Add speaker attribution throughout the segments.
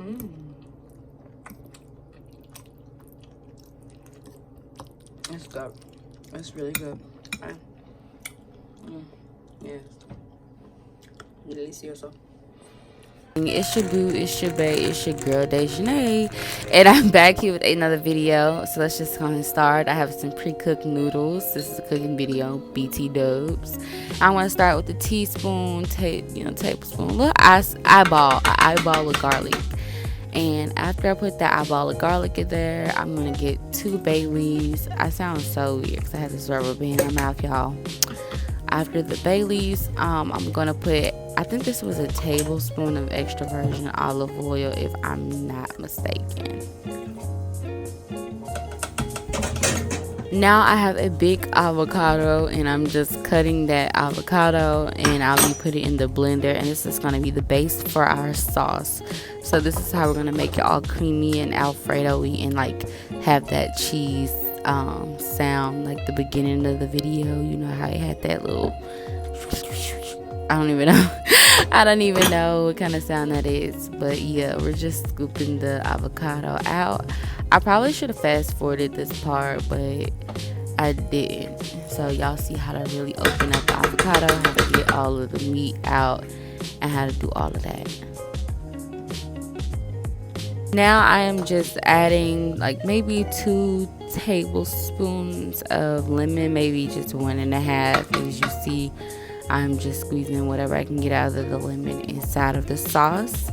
Speaker 1: Mm. It's good. It's really good. Okay. Yes. Delicioso. It's your boo, it's your bae, it's your girl Daisenae, and I'm back here with another video. So let's just go ahead and start. I have some pre-cooked noodles. This is a cooking video, BT dubs. I want to start with the teaspoon, tablespoon, little eyeball of garlic. And after I put that eyeball of garlic in there, I'm gonna get 2 bay leaves. I sound so weird because I have this rubber band in my mouth, y'all. After the bay leaves, I'm gonna put, I think this was a tablespoon of extra virgin olive oil, if I'm not mistaken. Now I have a big avocado, and I'm just cutting that avocado, and I'll be putting it in the blender, and this is going to be the base for our sauce. So this is how we're going to make it all creamy and Alfredo-y, and like have that cheese sound like the beginning of the video. You know how it had that little, I don't even know. I don't even know what kind of sound that is, but yeah, we're just scooping the avocado out. I probably should have fast forwarded this part, but I didn't. So y'all see how to really open up the avocado, how to get all of the meat out, and how to do all of that. Now I am just adding like maybe 2 tablespoons of lemon, maybe just 1.5. As you see, I'm just squeezing whatever I can get out of the lemon inside of the sauce.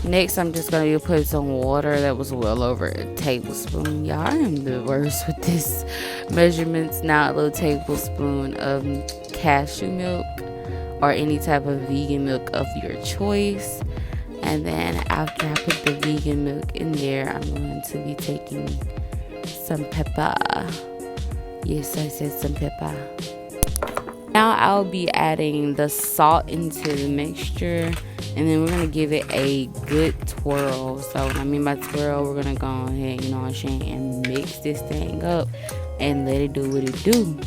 Speaker 1: Next, I'm just going to put some water. That was well over a tablespoon. Y'all, I am the worst with this measurements. Now a little tablespoon of cashew milk or any type of vegan milk of your choice. And then after I put the vegan milk in there, I'm going to be taking some pepper. Yes, I said some pepper. Now I'll be adding the salt into the mixture, and then we're going to give it a good twirl. So what I mean by twirl, we're going to go ahead, you know what I'm saying, and mix this thing up and let it do what it do.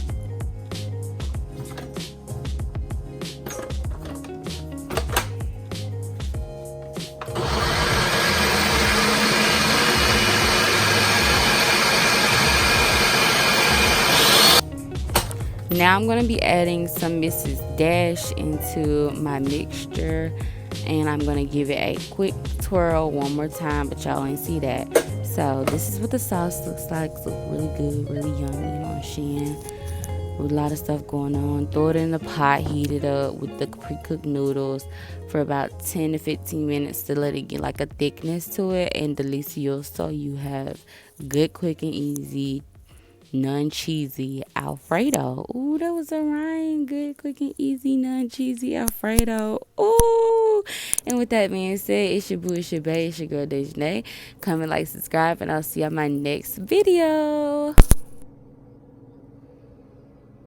Speaker 1: Now I'm going to be adding some Mrs. Dash into my mixture, and I'm going to give it a quick twirl one more time, but y'all ain't see that. So this is what the sauce looks like. It's really good, really yummy, you know what I'm saying? With a lot of stuff going on. Throw it in the pot, heat it up with the pre-cooked noodles for about 10 to 15 minutes to let it get like a thickness to it, and delicioso. You have good, quick, and easy, non-cheesy Alfredo. Ooh, that was a rhyme. Good, quick, and easy, non-cheesy Alfredo. Ooh. And with that being said, it's your boo, it's your bae, it's your girl Daisenae. Comment, like, subscribe, and I'll see you on my next video.